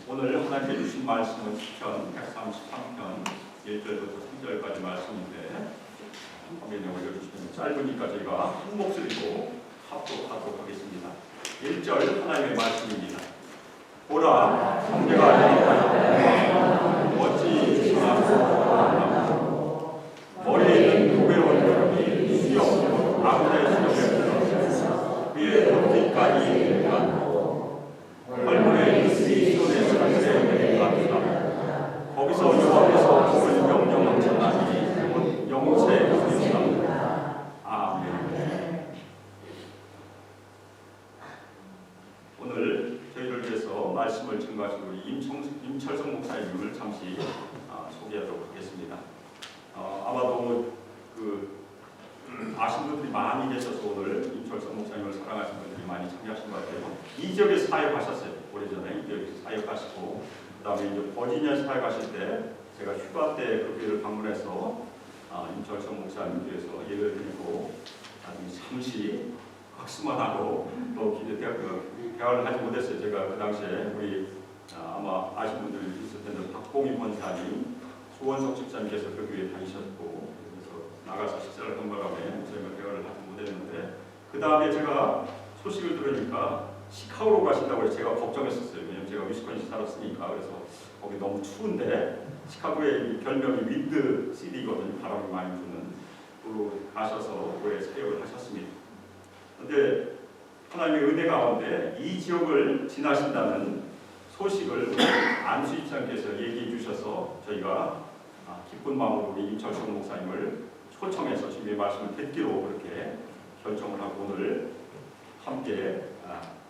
오늘 하나님께 주신 말씀은 시편 133편 1절부터 3절까지 말씀인데 화면에 올려주시면 짧으니까 저희가 한 목소리로 합독하도록 하겠습니다. 1절 하나님의 말씀입니다. 보라, 형제가 연합하여 어찌 지나고 머리에 있는 무게로운 벽이 수염, 아구다의 수염에 위에 돋기까지 이르니까 얼굴에 이슬이 손에 살에 같다. 거기서 여호와께서 복을 명령한 전하니 영체 있습니다. 아멘. 오늘 저희를 위해서 말씀을 증거하신 우리 임철성 목사님을 잠시 소개하도록 하겠습니다. 아마도 아시는 분들이 많이 계셔서 오늘 임철성 목사님을 사랑하시는 분들이 많이 참여하신 것 같아요. 이 지역에 사역하셨어요. 오래전에 이 지역에서 사역하시고 그 다음에 이제 버지니아 사역하실 때 제가 휴가 때 그 교회를 방문해서 임철성 목사님 위해서 예배를 드리고 잠시 학습만 하고 또 대화를 하지 못했어요. 제가 그 당시에 우리 아마 아시는 분들이 있을 텐데 박봉희 권사님, 조원석 집사님께서 그 교회에 다니셨고 나가서 식사를 한 바람에 저희가 대화를 하지 못했는데 그 다음에 제가 소식을 들으니까 시카고로 가신다고 해서 제가 걱정했었어요. 왜냐면 제가 위스콘신 살았으니까. 그래서 거기 너무 추운데 시카고의 별명이 윈드 시티거든요. 바람이 많이 부는. 가셔서 올해 사역을 하셨습니다. 그런데 하나님의 은혜 가운데 이 지역을 지나신다는 소식을 안수 집사님께서 얘기해 주셔서 저희가 기쁜 마음으로 우리 임철성 목사님을 초청해서 주님의 말씀을 듣기로 그렇게 결정을 하고 오늘 함께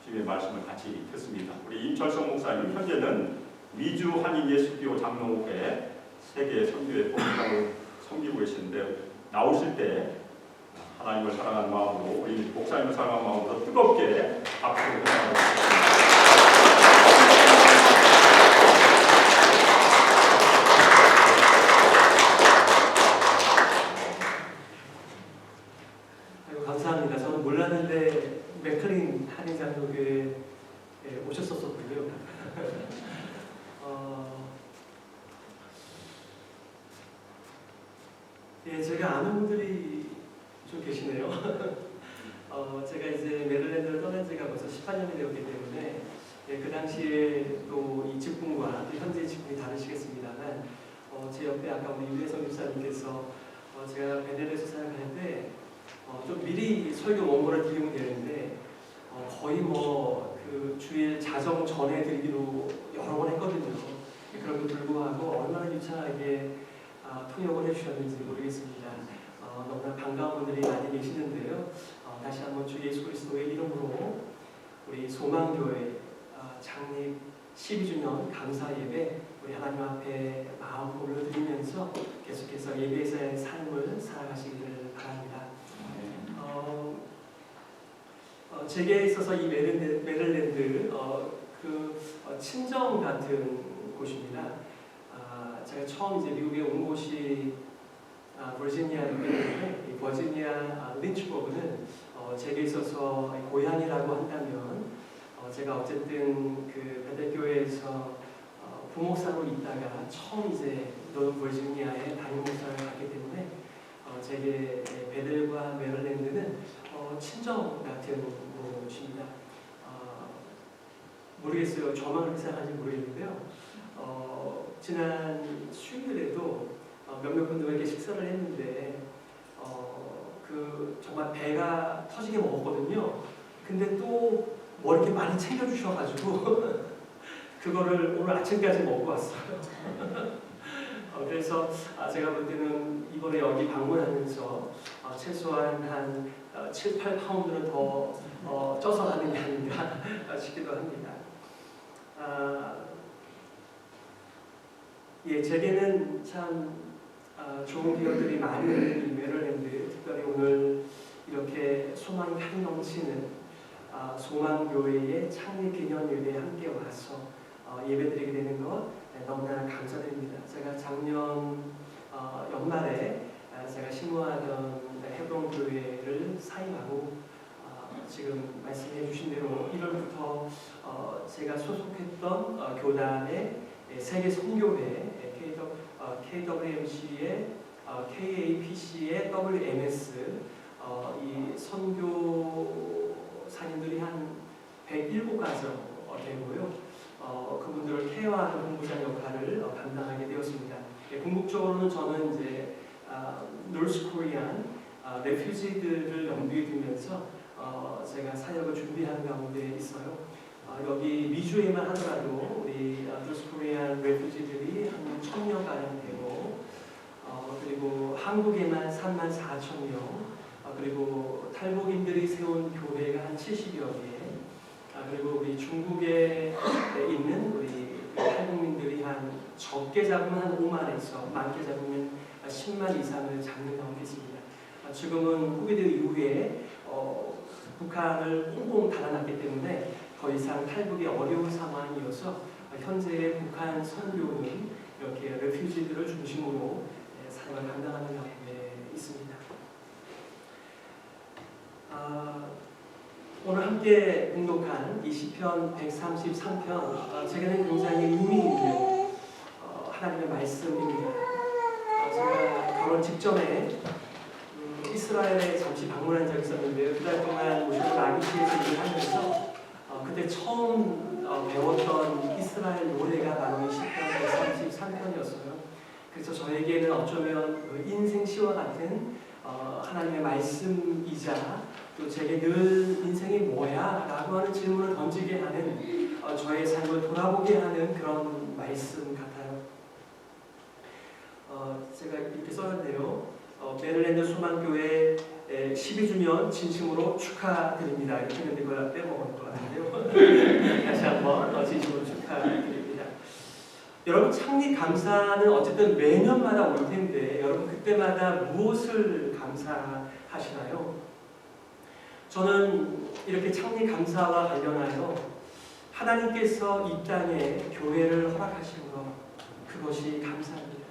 주님의 말씀을 같이 듣습니다. 우리 임철성 목사님 현재는 미주 한인예수교 장로회 세계 선교회 본부장으로 섬기고 계시는데 나오실 때 하나님을 사랑하는 마음으로 우리 목사님을 사랑하는 마음으로 뜨겁게 박수를 부탁드립니다. 감사합니다. 저는 몰랐는데 맥클린 한인장로교회에 오셨었군요. 예, 제가 아는 분들이 좀 계시네요. 제가 이제 메릴랜드를 떠난 지가 벌써 18년이 되었기 때문에 그 당시에 또 이 직분과 현재 직분이 다르시겠습니다만 제 옆에 아까 우리 유대성 집사님께서 제가 베델에서 사역할 때 좀 미리 설교 원고를 드리면 되는데 거의 그 주일 자정 전에 드리기로 여러 번 했거든요. 그럼에도 불구하고 얼마나 유창하게 통역을 해주셨는지 모르겠습니다. 너무나 반가운 분들이 많이 계시는데요. 다시 한번 주 예수 그리스도의 이름으로 우리 소망교회 창립 12주년 감사 예배 우리 하나님 앞에 마음 올려드리면서 계속해서 예배에서의 삶을 살아가시기를 바랍니다. 제게 있어서 이 메릴랜드 친정 같은 곳입니다. 제가 처음 이제 미국에 온 곳이 버지니아인데 이 버지니아 린치버그는 제게 있어서 고향이라고 한다면 제가 어쨌든 그 베델교회에서 부목사로 있다가 처음 이제 노던 버지니아에 담임 목사를 갔기 때문에 제게 베델과 메릴랜드는 친정 같은 곳입니다. 모르겠어요. 저만 그렇게 생각하는지 모르겠는데요. 지난 수요일에도 몇몇 분들에게 식사를 했는데 정말 배가 터지게 먹었거든요. 근데 또 뭐 이렇게 많이 챙겨주셔가지고 그거를 오늘 아침까지 먹고 왔어요. 그래서 제가 볼 때는 이번에 여기 방문하면서 최소한 한 7, 8파운드는 더 쪄서 가는 게 아닌가 싶기도 합니다. 예, 제게는 참 좋은 기억들이 많이 있는 이 메릴랜드, 특별히 오늘 이렇게 소망이 한 넘치는 소망교회의 창립 기념 예배에 함께 와서 예배드리게 되는 것 너무나 감사드립니다. 제가 작년 연말에 제가 신무하던 헤브론 교회를 사임하고 지금 말씀해 주신 대로 1월부터 제가 소속했던 교단의 세계 선교회 KWMC의 KAPC의 WMS 이 선교사님들이 한 107가정 되고요. 그분들을 케어하는 본부장 역할을 담당하게 되었습니다. 궁극적으로는 저는 이제 노스 코리안 레퓨지들을 염두에 두면서 제가 사역을 준비하는 가운데 있어요. 여기 미주에만 하더라도 우리 노스 코리안 레퓨지들이 한 1,000명 가량 되고 그리고 한국에만 34,000명 그리고 탈북인들이 세운 교회가 한 70여 개 그리고 우리 중국에 있는 우리 탈북민들이 한 적게 잡으면 한 5만에서 많게 잡으면 10만 이상을 잡는 가운데 있습니다. 지금은 코비드 이후에 북한을 꽁꽁 닫아놨기 때문에 더 이상 탈북이 어려운 상황이어서 현재 북한 선교는 이렇게 레퓨지들을 중심으로 사역을 감당하는 가운데 있습니다. 오늘 함께 공독한 이 시편 133편 제게는 굉장히 의미 있는 하나님의 말씀입니다. 제가 결혼 직전에 이스라엘에 잠시 방문한 적이 있었는데요. 2달 동안 모시고 아기시에서 일을 하면서 그때 처음 배웠던 이스라엘 노래가 바로 이 시편 133편이었어요. 그래서 저에게는 어쩌면 인생 시와 같은 하나님의 말씀이자 또 제게 늘 인생이 뭐야? 라고 하는 질문을 던지게 하는 저의 삶을 돌아보게 하는 그런 말씀 같아요. 제가 이렇게 써놨네요. 메릴랜드 소망교회 12주년 진심으로 축하드립니다. 이렇게 했는데 그걸 빼먹은 것 같은데요. 다시 한번 진심으로 축하드립니다. 여러분 창립 감사는 어쨌든 매년마다 올 텐데 여러분 그때마다 무엇을 감사하시나요? 저는 이렇게 창립 감사와 관련하여 하나님께서 이 땅에 교회를 허락하신 것 그것이 감사합니다.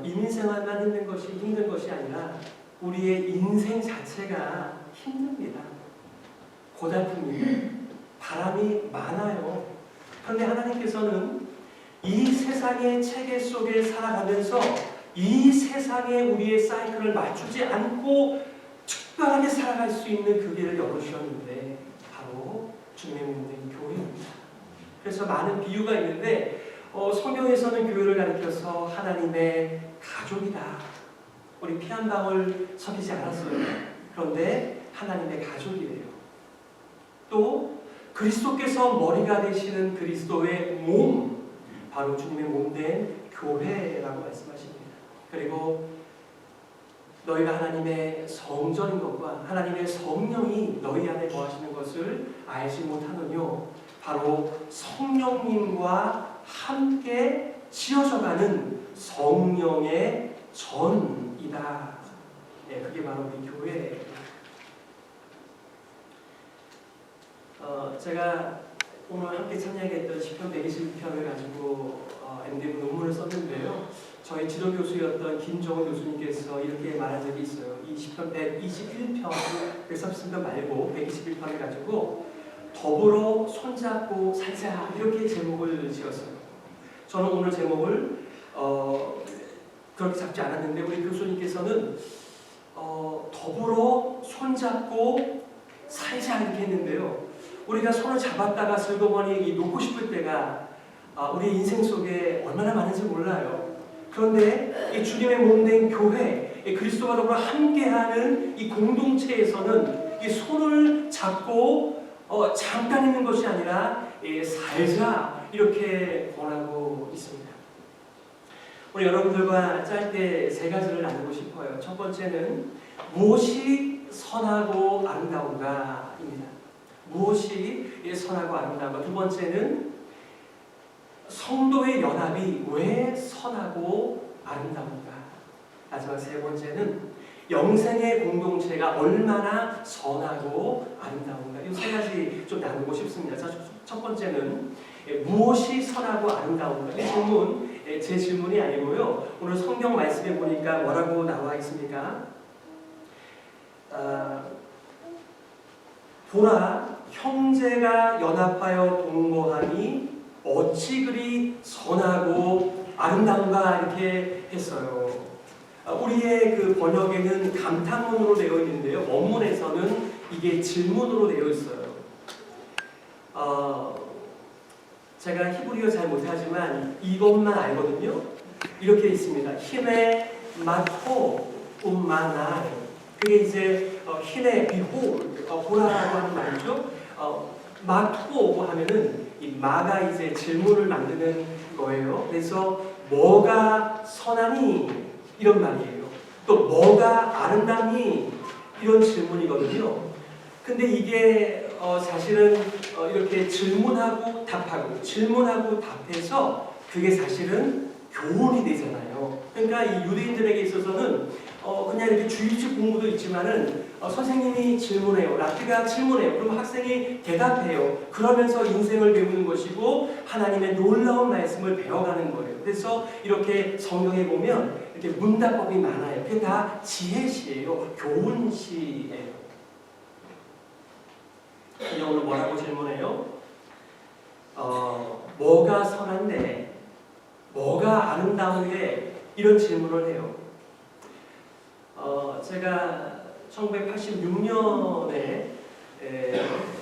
인생활만 힘든 것이 아니라 우리의 인생 자체가 힘듭니다. 고달픕니다. 바람이 많아요. 그런데 하나님께서는 이 세상의 체계 속에 살아가면서 이 세상에 우리의 사이클을 맞추지 않고 특별하게 살아갈 수 있는 그 길을 열어주셨는데 바로 주님의 몸된 교회입니다. 그래서 많은 비유가 있는데 성경에서는 교회를 가리켜서 하나님의 가족이다. 우리 피 한 방울 섞이지 않았어요. 그런데 하나님의 가족이래요. 또 그리스도께서 머리가 되시는 그리스도의 몸, 바로 주님의 몸된 교회라고 말씀하십니다. 그리고 너희가 하나님의 성전인 것과 하나님의 성령이 너희 안에 거하시는 것을 알지 못하느뇨. 바로 성령님과 함께 지어져가는 성령의 전이다. 네, 그게 바로 우리 교회예요. 제가 오늘 함께 찬양했던 시편 121편을 가지고 MDF 논문을 썼는데요. 저희 지도교수였던 김정은 교수님께서 이렇게 말한 적이 있어요. 이 시편 121편, 130편 말고 121편을 가지고 더불어 손잡고 살자 이렇게 제목을 지었어요. 저는 오늘 제목을 그렇게 잡지 않았는데 우리 교수님께서는 더불어 손잡고 살자 이렇게 했는데요. 우리가 손을 잡았다가 슬그머니 놓고 싶을 때가 우리 인생 속에 얼마나 많은지 몰라요. 그런데 이 주님의 몸된 교회, 그리스도와 더불어 함께하는 이 공동체에서는 이 손을 잡고 잠깐 있는 것이 아니라 살자 이렇게 권하고 있습니다. 우리 여러분들과 짧게 세 가지를 나누고 싶어요. 첫 번째는 무엇이 선하고 아름다운가입니다. 무엇이 선하고 아름다운가. 두 번째는 성도의 연합이 왜 선하고 아름다운가. 마지막 세 번째는 영생의 공동체가 얼마나 선하고 아름다운가. 이 세 가지 좀 나누고 싶습니다. 첫 번째는 무엇이 선하고 아름다운가. 이 질문 제 질문이 아니고요. 오늘 성경 말씀에 보니까 뭐라고 나와 있습니까? 보라, 형제가 연합하여 동거함이 어찌 그리 선하고 아름다운가 이렇게 했어요. 우리의 그 번역에는 감탄문으로 되어 있는데요. 원문에서는 이게 질문으로 되어 있어요. 제가 히브리어 잘 못하지만 이것만 알거든요. 이렇게 있습니다. 힘의 마토 um마나. 그게 이제 힘의 비홀, 보라라고 하는 말이죠. 마토 하면은 이 마가 이제 질문을 만드는 거예요. 그래서 뭐가 선하니 이런 말이에요. 또 뭐가 아름답니 이런 질문이거든요. 근데 이게 사실은 이렇게 질문하고 답하고 질문하고 답해서 그게 사실은 교훈이 되잖아요. 그러니까 이 유대인들에게 있어서는 그냥 이렇게 주입식 공부도 있지만은 선생님이 질문해요. 라피가 질문해요. 그럼 학생이 대답해요. 그러면서 인생을 배우는 것이고 하나님의 놀라운 말씀을 배워가는 거예요. 그래서 이렇게 성경에 보면 이렇게 문답법이 많아요. 그게 다 지혜시예요. 교훈시예요. 오늘 뭐라고 질문해요? 뭐가 선한데, 뭐가 아름다운데 이런 질문을 해요. 제가 1986년에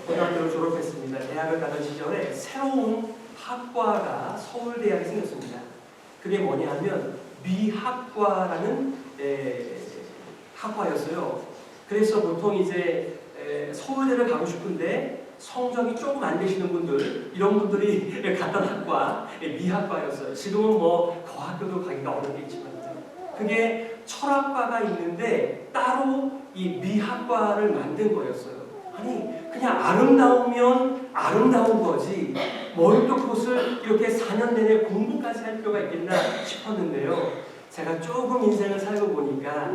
고등학교를 졸업했습니다. 대학을 가던 시절에 새로운 학과가 서울대학에 생겼습니다. 그게 뭐냐면 미학과라는 학과였어요. 그래서 보통 이제 서울대를 가고 싶은데 성적이 조금 안 되시는 분들, 이런 분들이 갔던 학과 미학과였어요. 지금은 뭐 그 학교도 가기가 어렵겠지만 그게 철학과가 있는데 따로 이 미학과를 만든 거였어요. 아니 그냥 아름다우면 아름다운 거지 뭘 또 그것을 이렇게 4년 내내 공부까지 할 필요가 있겠나 싶었는데요. 제가 조금 인생을 살고 보니까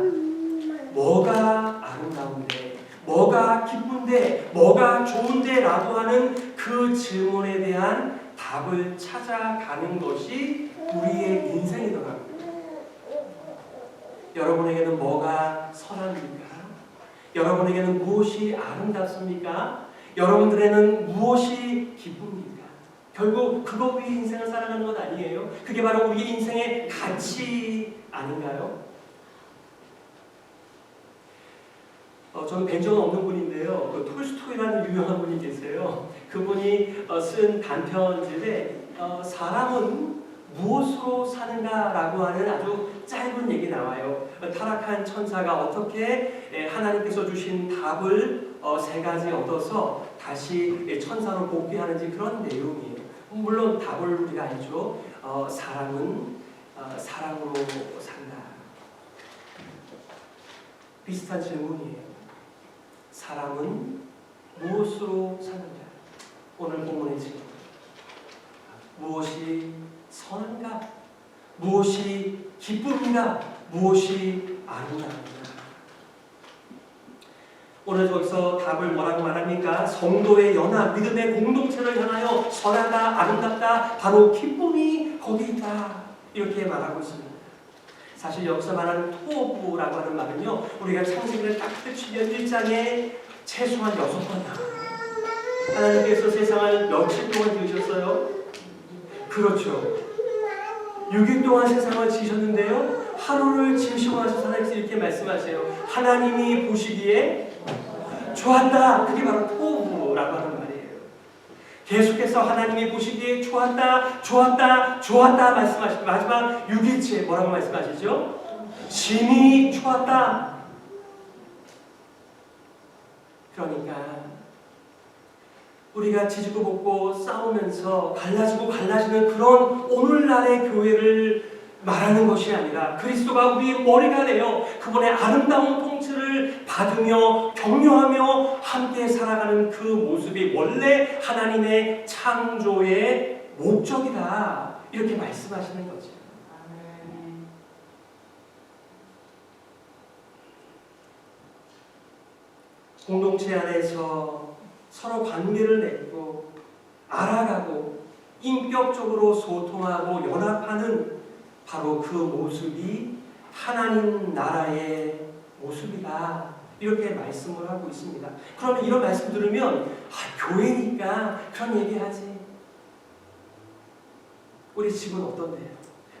뭐가 아름다운데, 뭐가 기쁜데, 뭐가 좋은데 라고 하는 그 질문에 대한 답을 찾아가는 것이 우리의 인생이더라고요. 여러분에게는 뭐가 선합니까? 여러분에게는 무엇이 아름답습니까? 여러분들에는 무엇이 기쁩니까? 결국 그것 위에 인생을 살아가는 것 아니에요? 그게 바로 우리 인생의 가치 아닌가요? 저는 뵌 적은 없는 분인데요. 그 톨스토이라는 유명한 분이 계세요. 그분이 쓴 단편집에 사람은 무엇으로 사는가라고 하는 아주 짧은 얘기 나와요. 타락한 천사가 어떻게 하나님께서 주신 답을 3가지 얻어서 다시 천사로 복귀하는지 그런 내용이에요. 물론 답을 우리가 알죠. 사람은 사랑으로 산다. 비슷한 질문이에요. 사람은 무엇으로 사는가? 오늘 본문의 질문. 무엇이 선한가? 무엇이 기쁨인가? 무엇이 아름다운가? 오늘 저기서 답을 뭐라고 말합니까? 성도의 연합, 믿음의 공동체를 향하여 선하다, 아름답다, 바로 기쁨이 거기 있다. 이렇게 말하고 있습니다. 사실 여기서 말하는 토부라고 하는 말은요, 우리가 창세기를 딱 펼치면 1장에 최소한 6번 나와요. 하나님께서 세상을 며칠 동안 지으셨어요? 그렇죠. 6일 동안 세상을 지으셨는데요, 하루를 지으시고 나서 하나님께서 이렇게 말씀하세요. 하나님이 보시기에 좋았다. 그게 바로 토부라고 하는 말이에요. 계속해서 하나님이 보시기에 좋았다, 좋았다, 좋았다 말씀하시고 마지막 6일째 뭐라고 말씀하시죠? 심히 좋았다. 그러니까 우리가 지지고 볶고 싸우면서 갈라지고 갈라지는 그런 오늘날의 교회를 말하는 것이 아니라 그리스도가 우리의 머리가 되어 그분의 아름다운 통치를 받으며 격려하며 함께 살아가는 그 모습이 원래 하나님의 창조의 목적이다. 이렇게 말씀하시는 거죠. 공동체 안에서 서로 관계를 맺고 알아가고 인격적으로 소통하고 연합하는 바로 그 모습이 하나님 나라의 모습이다. 이렇게 말씀을 하고 있습니다. 그러면 이런 말씀 들으면 교회니까 그런 얘기하지. 우리 집은 어떤데요?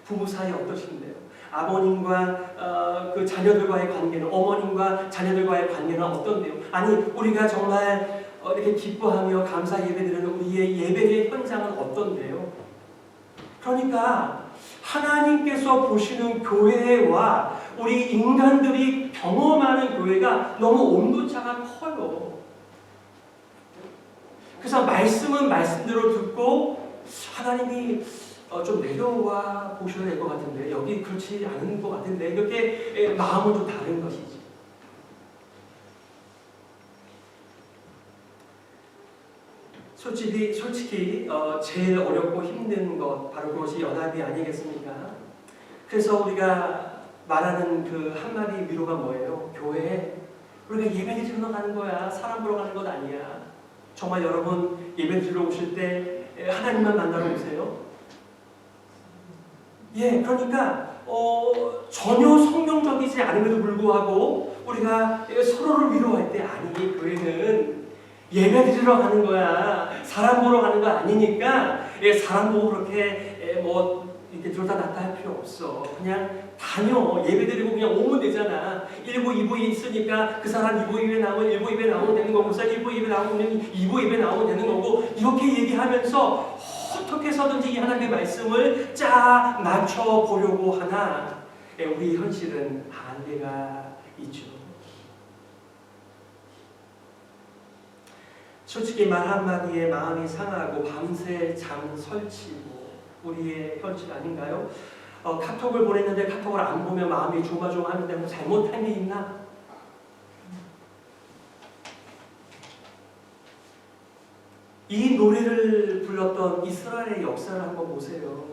부부 사이 어떠신데요? 아버님과 그 자녀들과의 관계는, 어머님과 자녀들과의 관계는 어떤데요? 아니 우리가 정말 이렇게 기뻐하며 감사 예배드리는 우리의 예배의 현장은 어떤데요? 그러니까 하나님께서 보시는 교회와 우리 인간들이 경험하는 교회가 너무 온도차가 커요. 그래서 말씀은 말씀대로 듣고 하나님이 좀 내려와 보셔야 될 것 같은데 여기 그렇지 않은 것 같은데 이렇게 마음은 좀 다른 것이지. 솔직히 제일 어렵고 힘든 것 바로 그것이 연합이 아니겠습니까? 그래서 우리가 말하는 그 한마디 위로가 뭐예요? 교회에 우리가 예배드리러 가는 거야. 사람 보러 가는 것 아니야. 정말 여러분 예배드리러 오실 때 하나님만 만나러 오세요? 예, 그러니까 전혀 성경적이지 않음에도 불구하고 우리가 서로를 위로할 때 아니 교회는 예배드리러 가는 거야. 사람 보러 가는 거 아니니까 사람 보고 그렇게 이렇게 들었다 놨다 할 필요 없어. 그냥 다녀. 예배드리고 그냥 오면 되잖아. 1부, 2부 있으니까 그 사람 2부 예배 나오면 1부 예배 나오면 되는 거고, 그 사람 1부 예배 나오면 2부 예배 나오면 되는 거고, 이렇게 얘기하면서 어떻게 해서든지 이 하나님의 말씀을 짜 맞춰 보려고 하나 우리 현실은 한계가 있죠. 솔직히 말 한마디에 마음이 상하고 밤새 잠 설치고 우리의 현실 아닌가요? 카톡을 보냈는데 카톡을 안 보면 마음이 조마조마하는데 뭐 잘못한 게 있나? 이 노래를 불렀던 이스라엘의 역사를 한번 보세요.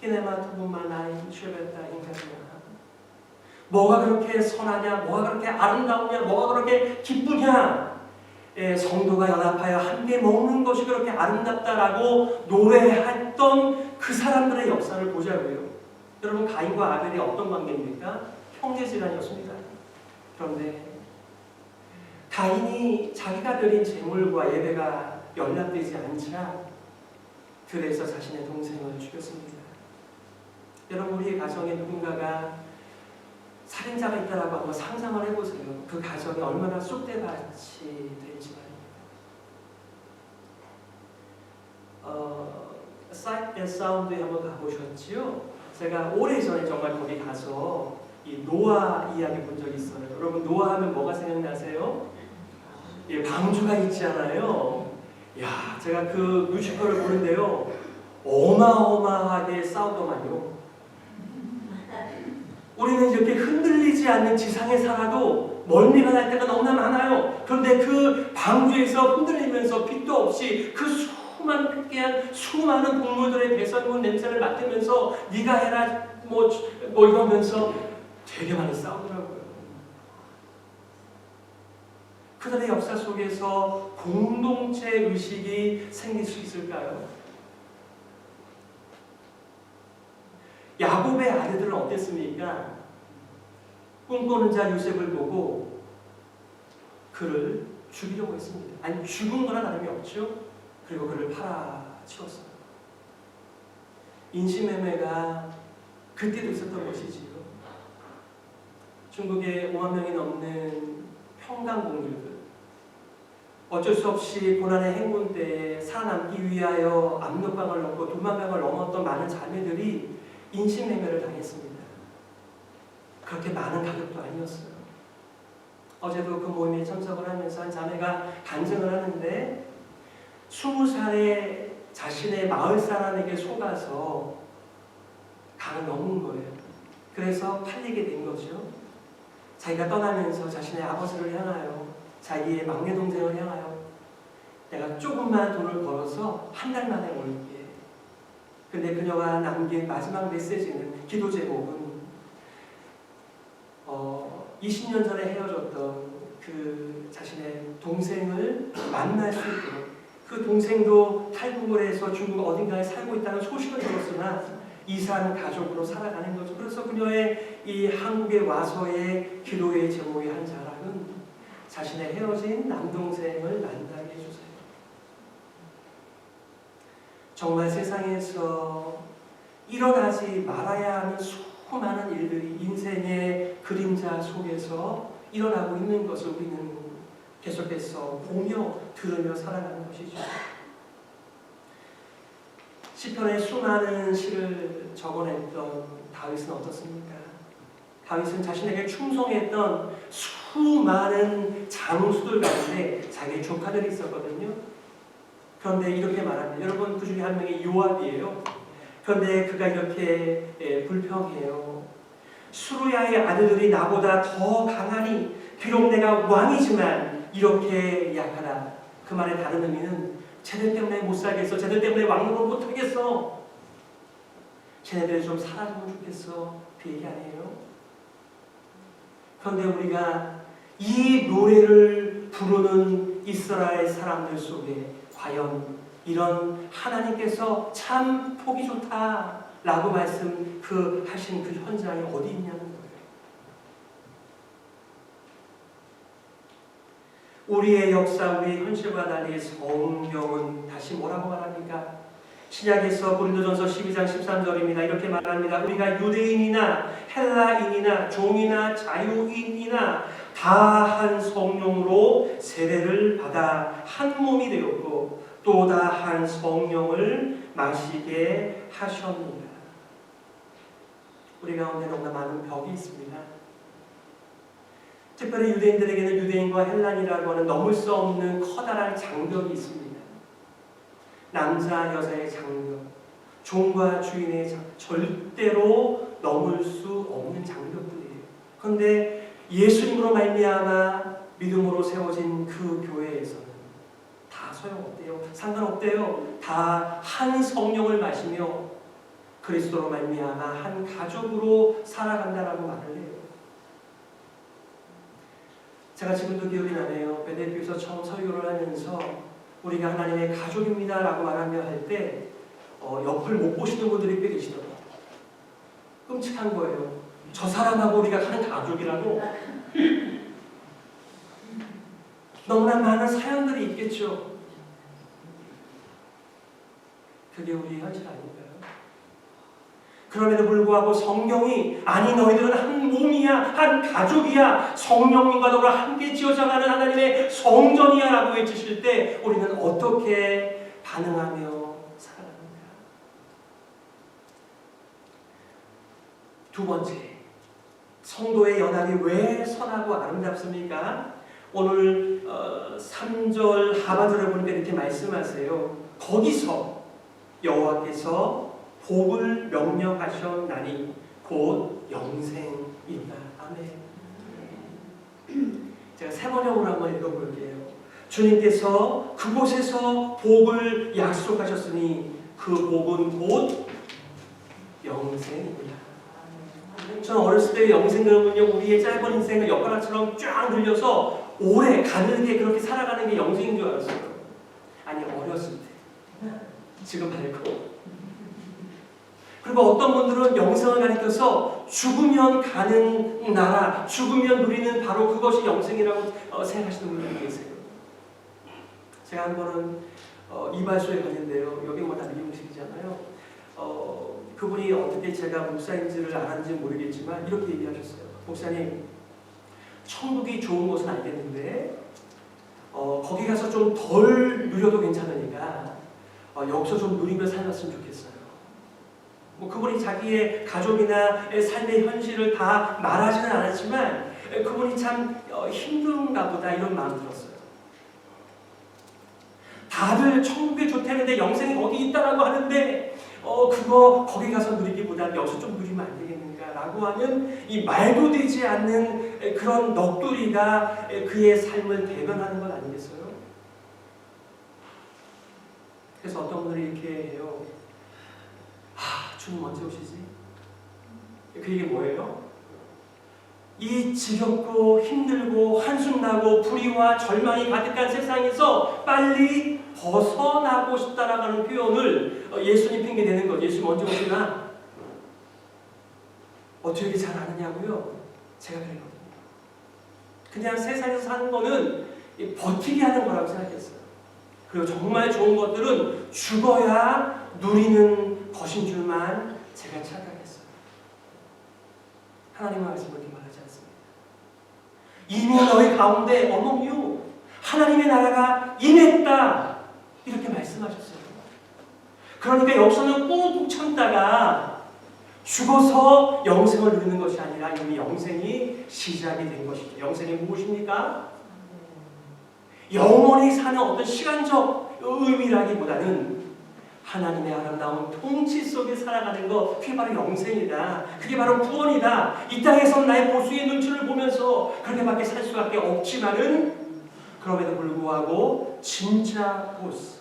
히네마 투부마나인 쉐베타 인가냐. 뭐가 그렇게 선하냐? 뭐가 그렇게 아름다우냐? 뭐가 그렇게 기쁘냐? 성도가 연합하여 함께 먹는 것이 그렇게 아름답다라고 노래했던 그 사람들의 역사를 보자고요. 여러분 가인과 아벨이 어떤 관계입니까? 형제지간이었습니다. 그런데 가인이 자기가 드린 제물과 예배가 연락되지 않자 들에서 자신의 동생을 죽였습니다. 여러분 우리의 가정에 누군가가 살인자가 있다라고 한번 상상을 해보세요. 그 가정이 얼마나 쑥대밭이 될지 말입니다. 사이트 앤 사운드에 한번 가보셨지요? 제가 오래전에 정말 거기 가서 이 노아 이야기 본 적이 있어요. 여러분 노아 하면 뭐가 생각나세요? 예, 방주가 있잖아요. 야, 제가 그 뮤지컬을 보는데요. 어마어마하게 싸우더만요. 우리는 이렇게 흔들리지 않는 지상에 살아도 멀미가 날 때가 너무나 많아요. 그런데 그 방주에서 흔들리면서 빛도 없이 그 수많은 동물들의 배설물 냄새를 맡으면서 네가 해라 뭐 이러면서 되게 많이 싸우더라고요. 그들의 역사 속에서 공동체 의식이 생길 수 있을까요? 야곱의 아들들은 어땠습니까? 꿈꾸는 자 요셉을 보고 그를 죽이려고 했습니다. 아니 죽은 거나 다름이 없죠. 그리고 그를 팔아치웠어요. 인신매매가 그때도 있었던 것이지요. 중국에 5만 명이 넘는 평강공주들 어쩔 수 없이 고난의 행군 때에 살아남기 위하여 압록강을 넘고 두만강을 넘었던 많은 자매들이 인신매매를 당했습니다. 그렇게 많은 가격도 아니었어요. 어제도 그 모임에 참석을 하면서 한 자매가 간증을 하는데 20살에 자신의 마을 사람에게 속아서 강을 넘은 거예요. 그래서 팔리게 된 거죠. 자기가 떠나면서 자신의 아버지를 향하여 자기의 막내 동생을 향하여 내가 조금만 돈을 벌어서 한 달 만에 올게. 근데 그녀가 남긴 마지막 메시지는 기도 제목은 20년 전에 헤어졌던 그 자신의 동생을 만날 수 있도록 그 동생도 탈북을 해서 중국 어딘가에 살고 있다는 소식을 들었으나 이산 가족으로 살아가는 거죠. 그래서 그녀의 이 한국에 와서의 기도의 제목의 한 자락은 자신의 헤어진 남동생을 만나게 해주세요. 정말 세상에서 일어나지 말아야 하는 수많은 일들이 인생의 그림자 속에서 일어나고 있는 것을 우리는 계속해서 보며 들으며 살아가는 것이죠. 시편의 수많은 시를 적어냈던 다윗은 어떻습니까? 다윗은 자신에게 충성했던 수많은 장수들 가운데 자기의 조카들이 있었거든요. 그런데 이렇게 말합니다. 여러분, 그 중에 한 명이 요압이에요. 그런데 그가 이렇게 불평해요. 수루야의 아들들이 나보다 더 강하니 비록 내가 왕이지만 이렇게 약하다. 그 말의 다른 의미는 쟤들 때문에 못 살겠어. 쟤들 때문에 왕노릇 못하겠어. 쟤네들이 좀 살아주면 좋겠어. 그 얘기 아니에요? 그런데 우리가 이 노래를 부르는 이스라엘 사람들 속에 과연 이런 하나님께서 참 보기 좋다라고 말씀 하신 그 현장이 어디 있냐는 거예요. 우리의 역사, 우리의 현실과 달리 성경은 다시 뭐라고 말합니까? 신약에서 고린도전서 12장 13절입니다. 이렇게 말합니다. 우리가 유대인이나 헬라인이나 종이나 자유인이나 다 한 성령으로 세례를 받아 한 몸이 되었고 또 다 한 성령을 마시게 하셨습니다. 우리 가운데 너무나 많은 벽이 있습니다. 특별히 유대인들에게는 유대인과 헬란이라고 하는 넘을 수 없는 커다란 장벽이 있습니다. 남자, 여자의 장벽, 종과 주인의 장벽, 절대로 넘을 수 없는 장벽들이에요. 그런데 예수님으로 말미암아 믿음으로 세워진 그 교회에서는 다 소용없대요. 상관없대요. 다 한 성령을 마시며 그리스도로 말미암아 한 가족으로 살아간다라고 말을 해요. 제가 지금도 기억이 나네요. 베델교에서 처음 설교를 하면서 우리가 하나님의 가족입니다 라고 말하며 할 때 옆을 못 보시는 분들이 꽤 계시더라고요. 끔찍한 거예요. 저 사람하고 우리가 하는 가족이라고. 너무나 많은 사연들이 있겠죠. 그게 우리의 현실 아닌가요? 그럼에도 불구하고 성경이 아니 너희들은 한 몸이야, 한 가족이야, 성령님과 더불어 함께 지어져가는 하나님의 성전이야 라고 외치실 때 우리는 어떻게 반응하며 살아갑니까? 두 번째, 성도의 연합이 왜 선하고 아름답습니까? 오늘 3절 하반절에 보니까 이렇게 말씀하세요. 거기서 여호와께서 복을 명령하셨나니 곧 영생이다. 아멘. 제가 세 번역으로 한번 읽어볼게요. 주님께서 그곳에서 복을 약속하셨으니 그 복은 곧 영생입니다. 저는 어렸을 때 영생 그러면요, 우리의 짧은 인생을 엿가락처럼 쫙 늘려서 오래 가늘게 그렇게 살아가는 게 영생인 줄 알았어요. 아니, 어렸을 때. 지금 말고. 그리고 어떤 분들은 영생을 가리켜서 죽으면 가는 나라, 죽으면 누리는 바로 그것이 영생이라고 생각하시는 분들이 계세요. 제가 한 번은 이발소에 갔는데요. 여기 뭐 다 미용실이잖아요. 그분이 어떻게 제가 목사인지를 알았는지 모르겠지만 이렇게 얘기하셨어요. 목사님, 천국이 좋은 것은 알겠는데 거기 가서 좀 덜 누려도 괜찮으니까 여기서 좀 누리며 살았으면 좋겠어요. 뭐 그분이 자기의 가족이나 삶의 현실을 다 말하지는 않았지만 그분이 참 힘든가 보다 이런 마음 들었어요. 다들 천국이 좋다는데 영생이 어디 있다라고 하는데 그거 거기 가서 누리기보다는 여기서 좀 누리면 안 되겠는가라고 하는 이 말도 되지 않는 그런 넋두리가 그의 삶을 대변하는 것 아니겠어요? 그래서 어떤 분들이 이렇게 해요. 주님 언제 오시지? 그 얘기 뭐예요? 이 지겹고 힘들고 한숨나고 불의와 절망이 가득한 세상에서 빨리 벗어나고 싶다라는 표현을 예수님 핑계대는 거죠. 예수님 언제 오시나? 어떻게 잘 아느냐고요? 제가 그랬거든요. 그냥 세상에서 사는 거는 버티기 하는 거라고 생각했어요. 그리고 정말 좋은 것들은 죽어야 누리는 것인 줄만 제가 착각했어요. 하나님의 말씀은 그렇게 말하지 않습니다. 이미 너희 가운데 among you 하나님의 나라가 임했다 이렇게 말씀하셨어요. 그러니까 여기서는 꾹꾹 참다가 죽어서 영생을 누리는 것이 아니라 이미 영생이 시작이 된 것이죠. 영생이 무엇입니까? 영원히 사는 어떤 시간적 의미라기보다는 하나님의 아름다운 통치 속에 살아가는 것, 그게 바로 영생이다. 그게 바로 구원이다. 이 땅에서 나의 보수의 눈치를 보면서 그렇게밖에 살 수밖에 없지만은 그럼에도 불구하고 진짜 보스,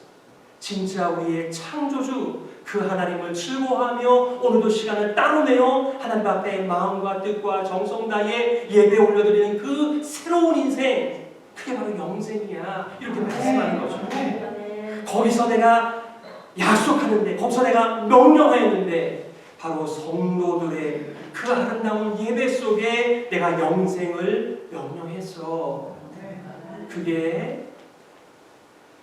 진짜 우리의 창조주 그 하나님을 즐거워하며 오늘도 시간을 따로 내어 하나님 앞에 마음과 뜻과 정성 다해 예배 올려드리는 그 새로운 인생, 그게 바로 영생이야 이렇게 말씀하는 거죠. 거기서 내가 약속하는데, 거기서 내가 명령하였는데 바로 성도들의 그 아름다운 예배 속에 내가 영생을 명령했어. 그게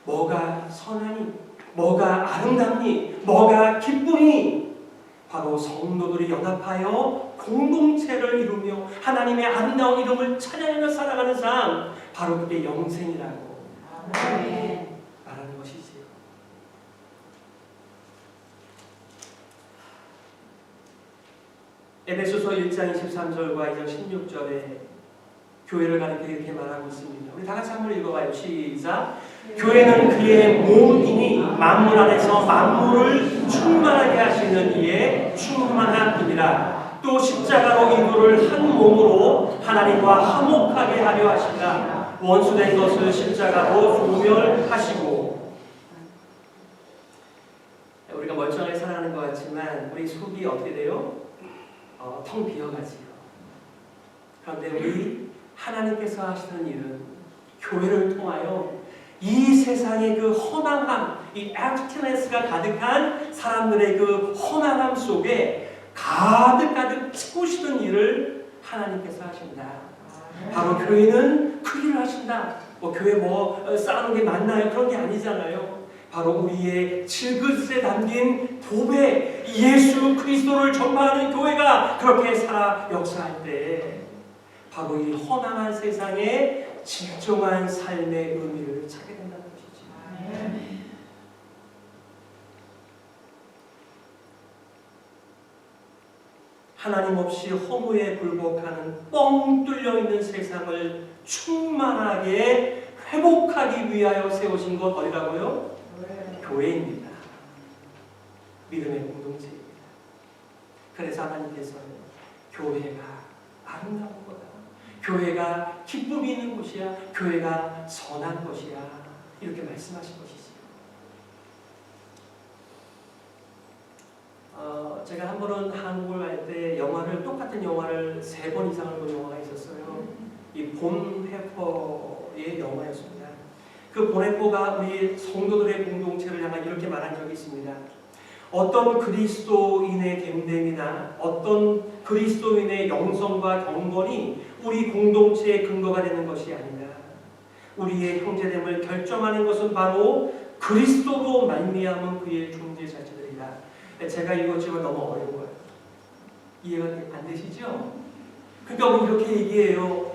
뭐가 선하니, 뭐가 아름답니, 뭐가 기쁘니, 바로 성도들이 연합하여 공동체를 이루며 하나님의 아름다운 이름을 찬양하며 살아가는 삶, 바로 그게 영생이라고 말하는 것이지요. 에베소서 1장 23절과 2장 16절에 교회를 가리켜 이렇게 말하고 있습니다. 우리 다 같이 한번 읽어봐요. 시작. 교회는 그의 몸이니 만물 안에서 만물을 충만하게 하시는 이의 충만함이니라. 또 십자가로 인도를 한 몸으로 하나님과 화목하게 하려 하시라. 원수된 것을 십자가로 소멸하시고. 우리가 멀쩡하게 살아가는 것 같지만 우리 속이 어떻게 돼요? 텅 비어가지요. 그런데 우리 하나님께서 하시는 일은 교회를 통하여 이 세상의 그 허망함, 이 emptiness가 가득한 사람들의 그 허망함 속에 가득 채우시는 일을 하나님께서 하신다. 바로 교회는 그 일을 하신다. 교회 쌓아놓은 게 맞나요? 그런 게 아니잖아요. 바로 우리의 질그릇에 담긴 도배 예수 그리스도를 전파하는 교회가 그렇게 살아 역사할 때 바로 이 허망한 세상에 진정한 삶의 의미를 찾게 된다는 것이죠. 하나님 없이 허무에 굴복하는 뻥 뚫려 있는 세상을 충만하게 회복하기 위하여 세우신 것 어디라고요? 교회입니다. 믿음의 공동체입니다. 그래서 하나님께서는 교회가 아름다운 거다. 교회가 기쁨이 있는 곳이야. 교회가 선한 것이야. 이렇게 말씀하신 것이지요. 제가 한 번은 한국을 갈 때 똑같은 영화를 3번 이상을 본 영화가 있었어요. 이 본 해퍼의 영화였습니다. 그 본 해퍼가 우리 성도들의 공동체를 향한 이렇게 말한 적이 있습니다. 어떤 그리스도인의 됨됨이나 어떤 그리스도인의 영성과 경건이 우리 공동체의 근거가 되는 것이 아니라 우리의 형제됨을 결정하는 것은 바로 그리스도로 말미암은 그의 존재 자체들이다. 제가 이것지만 너무 어려워요. 이해가 안 되시죠? 그러니까 우리 이렇게 얘기해요.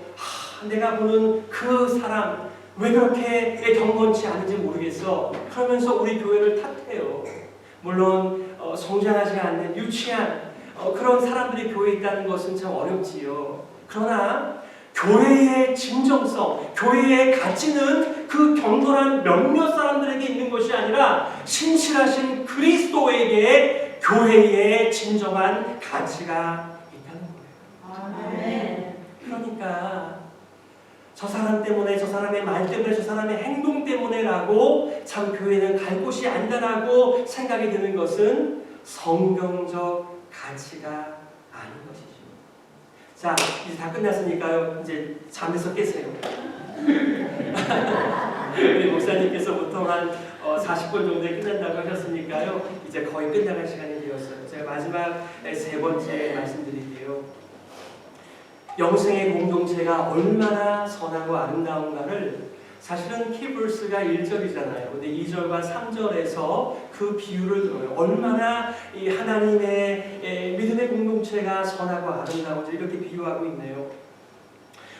내가 보는 그 사람 왜 그렇게 경건치 않은지 모르겠어. 그러면서 우리 교회를 탓해요. 물론 성장하지 않는 유치한 그런 사람들이 교회에 있다는 것은 참 어렵지요. 그러나 교회의 진정성, 가치의 가치는 그 경건한 몇몇 사람들에게 있는 것이 아니라 신실하신 그리스도에게 교회의 진정한 가치가 있다는 거예요. 아멘. 그러니까 저 사람 때문에, 저 사람의 말 때문에, 저 사람의 행동 때문에라고 참 교회는 갈 곳이 아니다라고 생각이 드는 것은 성경적 가치가 아닌 것이죠. 자, 이제 다 끝났으니까요. 이제 잠에서 깨세요. 우리 목사님께서 보통 한 40분 정도에 끝난다고 하셨으니까요. 이제 거의 끝나갈 시간이 되었어요. 제가 마지막 3번째 말씀드릴게요. 것이에요. 영생의 공동체가 얼마나 선하고 아름다운가를 사실은 히브리서가 1절이잖아요. 근데 2절과 3절에서 그 비유를 들어요. 얼마나 이 하나님의 믿음의 공동체가 선하고 아름다운지 이렇게 비유하고 있네요.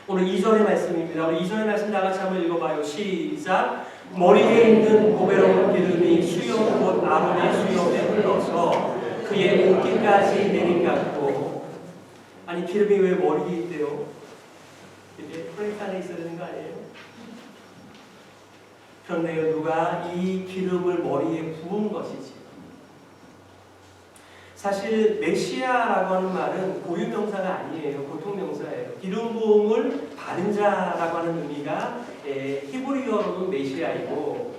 오늘 2절의 말씀입니다. 우리 2절의 말씀 다 같이 한번 읽어봐요. 시작. 머리에 있는 보배로운 기름이 수염 곧 아론의 수염에 흘러서 그의 옷깃까지 내림같고. 아니 기름이 왜 머리에 있대요? 이게 프랭크 안에 있어야 되는 거 아니에요? 그런데요, 누가 이 기름을 머리에 부은 것이지. 사실 메시아라고 하는 말은 고유명사가 아니에요. 보통명사예요. 기름 부음을 받은 자라고 하는 의미가 히브리어로는 메시아이고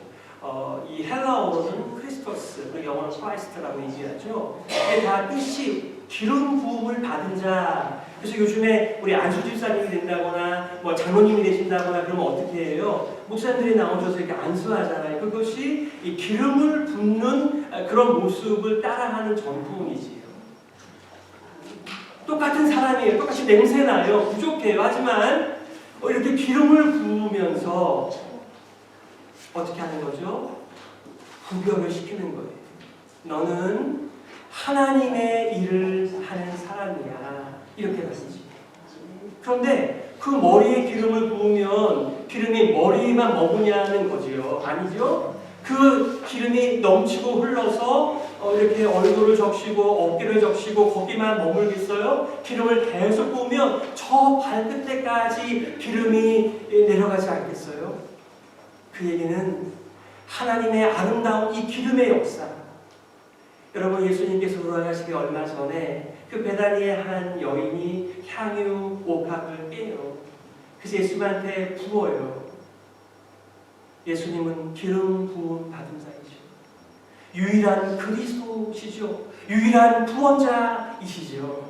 이 헬라어로는 크리스토스, 그리고 영어는 크라이스트라고 얘기하죠. 이게 다 뜻이 기름 부음을 받은 자. 그래서 요즘에 우리 안수 집사님이 된다거나 뭐 장로님이 되신다거나 그러면 어떻게 해요? 목사님들이 나오셔서 이렇게 안수하잖아요. 그것이 이 기름을 붓는 그런 모습을 따라하는 전통이지요. 똑같은 사람이에요. 똑같이 냄새나요. 부족해요. 하지만 이렇게 기름을 부으면서 어떻게 하는 거죠? 구별을 시키는 거예요. 너는 하나님의 일을 하는 사람이야. 이렇게 말이지. 그런데 그 머리에 기름을 부으면 기름이 머리만 머무냐는 거지요. 아니죠? 그 기름이 넘치고 흘러서 이렇게 얼굴을 적시고 어깨를 적시고 거기만 머물겠어요? 기름을 계속 부으면 저 발끝에까지 기름이 내려가지 않겠어요? 그 얘기는 하나님의 아름다운 이 기름의 역사. 여러분, 예수님께서 돌아가시기 얼마 전에 그 베다니의 한 여인이 향유 옥합을 깨요. 그래서 예수님한테 부어요. 예수님은 기름 부음 받은 자이죠. 유일한 그리스도시죠. 유일한 구원자이시죠.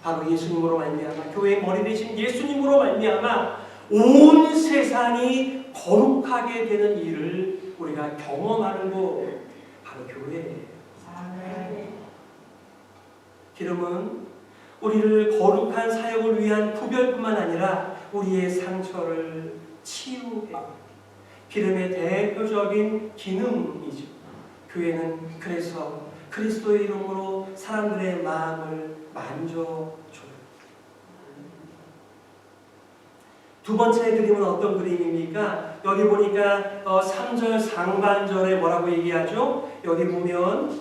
바로 예수님으로 말미암아, 교회의 머리 되신 예수님으로 말미암아 온 세상이 거룩하게 되는 일을 우리가 경험하는 것, 바로 교회예요. 기름은 우리를 거룩한 사역을 위한 구별뿐만 아니라 우리의 상처를 치유해요. 기름의 대표적인 기능이죠. 교회는 그래서 그리스도의 이름으로 사람들의 마음을 만져줘요. 두 번째 그림은 어떤 그림입니까? 여기 보니까 3절 상반절에 뭐라고 얘기하죠? 여기 보면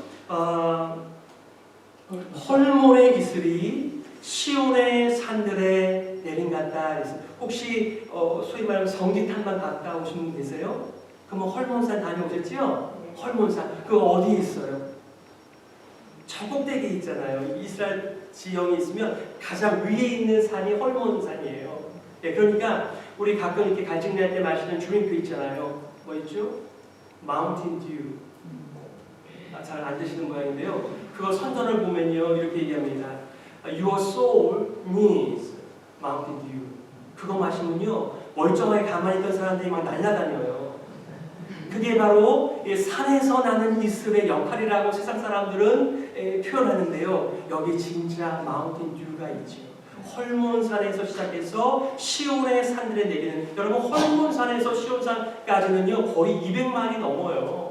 헐몬의 이슬이 시온의 산들에 내린 같다. 혹시 소위 말하면 성지탄만 갔다 오신 분 계세요? 그러면 헐몬산 다녀오셨죠? 헐몬산 그거 어디에 있어요? 저 꼭대기에 있잖아요. 이스라엘 지형이 있으면 가장 위에 있는 산이 헐몬산이에요. 네, 그러니까 우리 가끔 이렇게 갈증날 때 마시는 드링크 있잖아요. 뭐 있죠? 마운틴 듀. 잘 안 드시는 모양인데요. 그거 선전을 보면요 이렇게 얘기합니다. Your soul needs Mountain Dew. 그거 마시면요 멀쩡하게 가만히 있던 사람들이 막 날아다녀요. 그게 바로 산에서 나는 이슬의 역할이라고 세상 사람들은 표현하는데요. 여기 진짜 마운틴 듀가 있죠. 헐몬산에서 시작해서 시온의 산들에 내리는, 여러분 헐몬산에서 시온산까지는요 거의 200마일이 넘어요.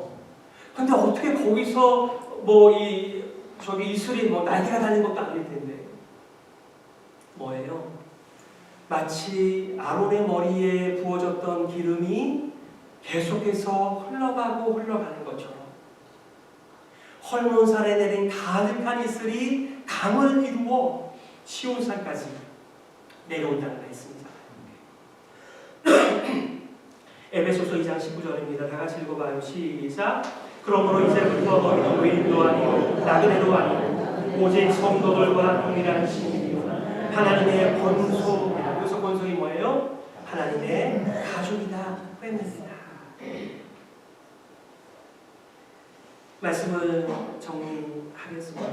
근데 어떻게 거기서 저기 이슬이 날개가 달린 것도 아닐 텐데 뭐예요? 마치 아론의 머리에 부어졌던 기름이 계속해서 흘러가는 것처럼 헐몬산에 내린 가득한 이슬이 강을 이루어 시온산까지 내려온다는 말씀입니다. 에베소서 2장 19절입니다. 다 같이 읽어봐요. 시작. 그러므로 이제부터 너희는 외인도 아니고 나그네도 아니고 오직 성도들과 동일한 신이요 하나님의 권소입니다. 여기서 권속이 뭐예요? 하나님의 가족이다. 뺐습니다. 말씀을 정리하겠습니다.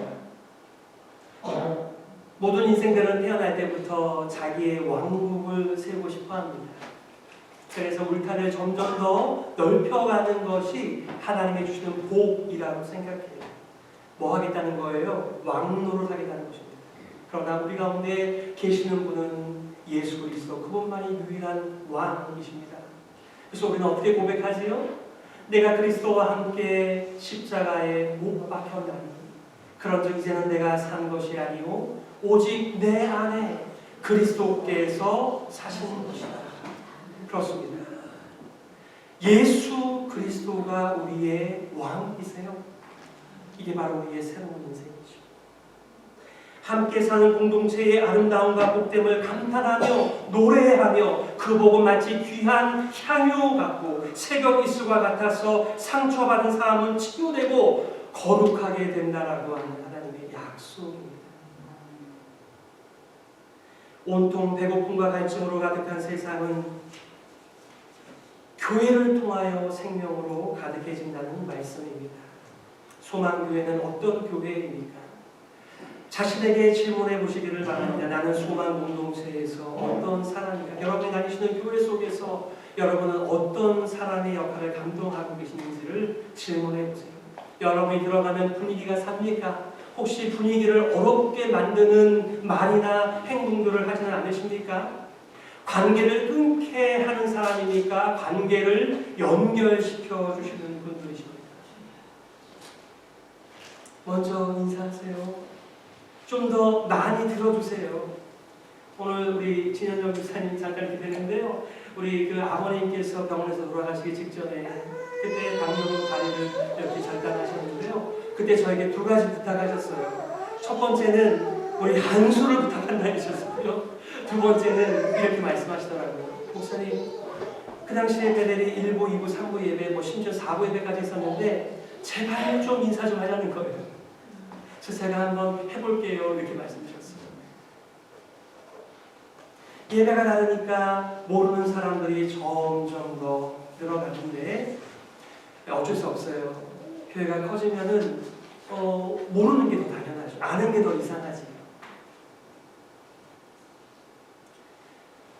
모든 인생들은 태어날 때부터 자기의 왕국을 세우고 싶어합니다. 그래서 울타리를 점점 더 넓혀가는 것이 하나님이 주시는 복이라고 생각해요. 뭐 하겠다는 거예요? 왕노를 하겠다는 것입니다. 그러나 우리 가운데 계시는 분은 예수 그리스도, 그분만이 유일한 왕이십니다. 그래서 우리는 어떻게 고백하지요? 내가 그리스도와 함께 십자가에 못 박혔나니 그런즉 이제는 내가 산 것이 아니요 오직 내 안에 그리스도께서 사시는 것이다. 그렇습니다. 예수 그리스도가 우리의 왕이세요. 이게 바로 우리의 새로운 인생이죠. 함께 사는 공동체의 아름다움과 복됨을 감탄하며 노래하며 그 복은 마치 귀한 향유 같고 색역이수와 같아서 상처받은 사람은 치유되고 거룩하게 된다라고 하는 하나님의 약속입니다. 온통 배고픔과 갈증으로 가득한 세상은 교회를 통하여 생명으로 가득해진다는 말씀입니다. 소망교회는 어떤 교회입니까? 자신에게 질문해 보시기를 바랍니다. 나는 소망 공동체에서 어떤 사람인가? 여러분이 다니시는 교회 속에서 여러분은 어떤 사람의 역할을 감당하고 계시는지를 질문해 보세요. 여러분이 들어가면 분위기가 삽니까? 혹시 분위기를 어렵게 만드는 말이나 행동들을 하지는 않으십니까? 관계를 끊게 하는 사람이니까 관계를 연결시켜 주시는 분들이십니다. 먼저 인사하세요. 좀 더 많이 들어주세요. 오늘 우리 진현정 집사님 잠깐 기대했는데요. 우리 그 아버님께서 병원에서 돌아가시기 직전에 그때 당뇨로 다리를 이렇게 절단하셨는데요. 그때 저에게 두 가지 부탁하셨어요. 첫 번째는 우리 한수를 부탁한다 하셨고요. 두 번째는 이렇게 말씀하시더라고요. 목사님, 그 당시에 베델이 1부, 2부, 3부 예배, 뭐 심지어 4부 예배까지 있었는데 제발 좀 인사 좀 하자는 거예요. 그래서 제가 한번 해볼게요. 이렇게 말씀하셨어요. 예배가 다르니까 모르는 사람들이 점점 더 늘어가는데 어쩔 수 없어요. 교회가 커지면은 모르는 게 더 당연하죠. 아는 게 더 이상하지.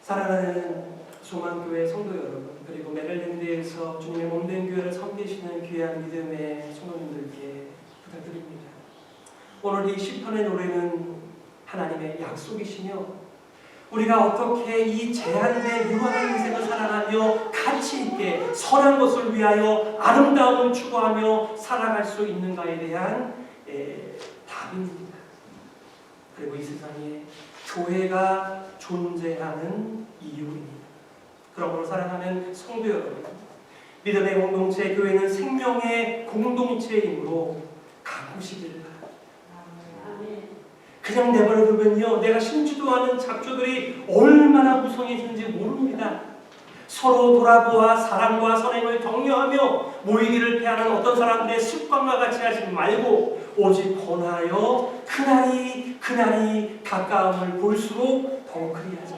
사랑하는 소망교회 성도 여러분, 그리고 메릴랜드에서 주님의 몸된 교회를 섬기시는 귀한 믿음의 성도님들께 부탁드립니다. 오늘 이 시편의 노래는 하나님의 약속이시며 우리가 어떻게 이 제한된 유한한 인생을 살아가며 가치 있게 선한 것을 위하여 아름다움을 추구하며 살아갈 수 있는가에 대한 답입니다. 그리고 이 세상에 교회가 존재하는 이유입니다. 그러므로 사랑하는 성도 여러분, 믿음의 공동체 교회는 생명의 공동체이므로 가꾸시기를 바랍니다. 그냥 내버려두면요, 내가 심지도 않은 잡초들이 얼마나 무성해지는지 모릅니다. 서로 돌아보아 사랑과 선행을 격려하며 모이기를 피하는 어떤 사람들의 습관과 같이 하지 말고 오직 권하여 그날이 가까움을 볼수록 더 그리하자.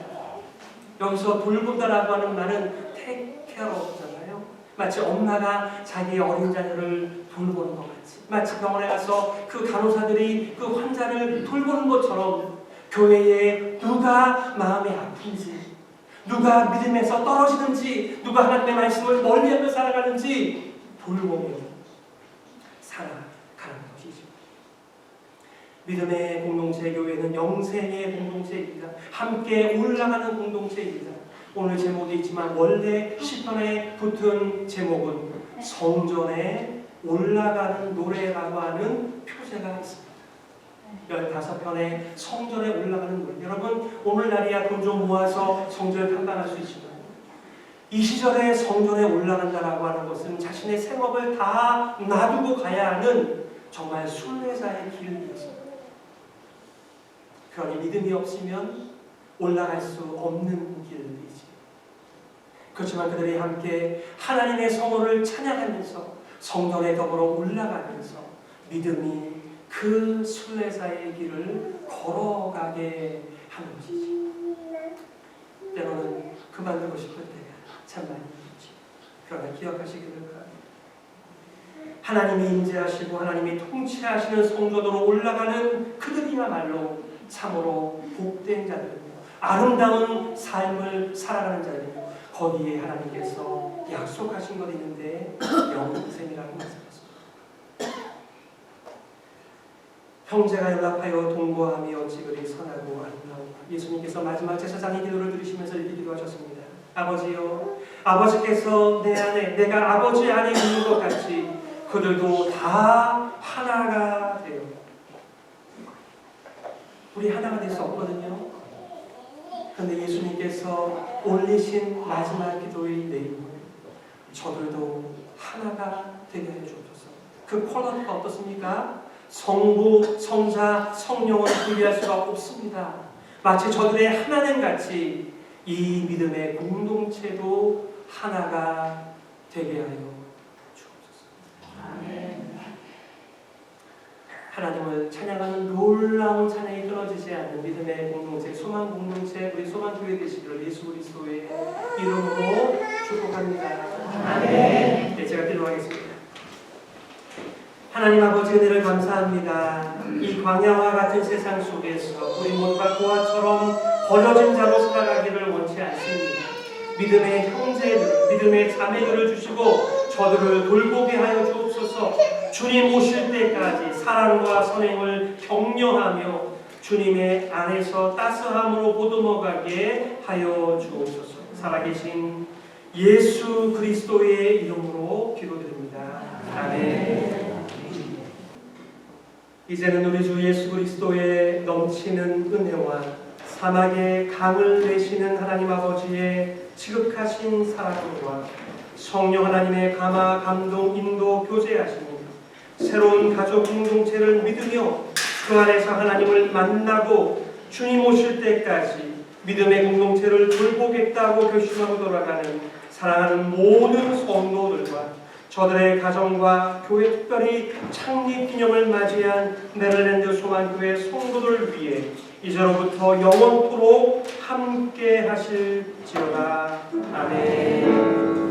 여기서 돌본다라고 하는 말은 take care of잖아요. 마치 엄마가 자기의 어린 자녀를 돌보는 것 같이, 마치 병원에 가서 그 간호사들이 그 환자를 돌보는 것처럼 교회에 누가 마음이 아픈지, 누가 믿음에서 떨어지는지, 누가 하나님의 말씀을 멀리하며 살아가는지 돌보며 살아가는 것이죠. 믿음의 공동체 교회는 영생의 공동체입니다. 함께 올라가는 공동체입니다. 오늘 제목이 있지만 원래 시편에 붙은 제목은 성전에 올라가는 노래라고 하는 표제가 있습니다. 15편의 성전에 올라가는 노래. 여러분, 오늘날이야 돈 좀 모아서 성전을 탐방할 수 있지만 이 시절에 성전에 올라간다라고 하는 것은 자신의 생업을 다 놔두고 가야 하는 정말 순례자의 길이었습니다. 그러니 믿음이 없으면 올라갈 수 없는 길이지. 그렇지만 그들이 함께 하나님의 성호를 찬양하면서 성전에 더불어 올라가면서 믿음이 그 순례자의 길을 걸어가게 하는 것이지. 때로는 그만두고 싶을 때가 참 많이 있지. 그러나 기억하시기를 바랍니다. 하나님이 임재하시고 하나님이 통치하시는 성전으로 올라가는 그들이야말로 참으로 복된 자들이고 아름다운 삶을 살아가는 자들이고 거기에 하나님께서 약속하신 것 있는데 영생이라고 말씀하셨습니다. 형제가 연합하여 동거하며 어찌 그리 선하고 아름다운가. 예수님께서 마지막 제사장의 기도를 들으시면서 이렇게 기도하셨습니다. 아버지요, 아버지께서 내 안에, 내가 아버지 안에 있는 것 같이 그들도 다 하나가 되어. 우리 하나가 될 수 없거든요. 그런데 예수님께서 올리신 마지막 기도의 내용은 저들도 하나가 되게 하여 주옵소서. 그 퀄러티가 어떻습니까? 성부, 성자, 성령은 분리할 수가 없습니다. 마치 저들의 하나됨 같이 이 믿음의 공동체도 하나가 되게 하여 주옵소서. 아멘. 하나님을 찬양하는 놀라운 찬양이 끊어지지 않는 믿음의 공동체, 소망 공동체, 우리 소망교회 되시기를 예수 그리스도의 이름으로 축복합니다. 아멘. 네, 제가 기도하겠습니다. 하나님 아버지 은혜를 감사합니다. 이 광야와 같은 세상 속에서 우리 모두가 고아처럼 버려진 자로 살아가기를 원치 않습니다. 믿음의 형제들, 믿음의 자매들을 주시고 저들을 돌보게 하여 주옵소서. 주님 오실 때까지 사랑과 선행을 격려하며 주님의 안에서 따스함으로 보듬어가게 하여 주옵소서. 살아계신 예수 그리스도의 이름으로 기도드립니다. 아멘. 이제는 우리 주 예수 그리스도의 넘치는 은혜와 사막의 강을 내시는 하나님 아버지의 지극하신 사랑과 성령 하나님의 감화, 감동, 인도, 교제하시니 새로운 가족 공동체를 믿으며 그 안에서 하나님을 만나고 주님 오실 때까지 믿음의 공동체를 돌보겠다고 결심하고 돌아가는 사랑하는 모든 성도들과 저들의 가정과 교회, 특별히 창립 기념을 맞이한 메릴랜드 소망교회 성도들 위해 이제로부터 영원토록 함께 하실지어다. 아멘.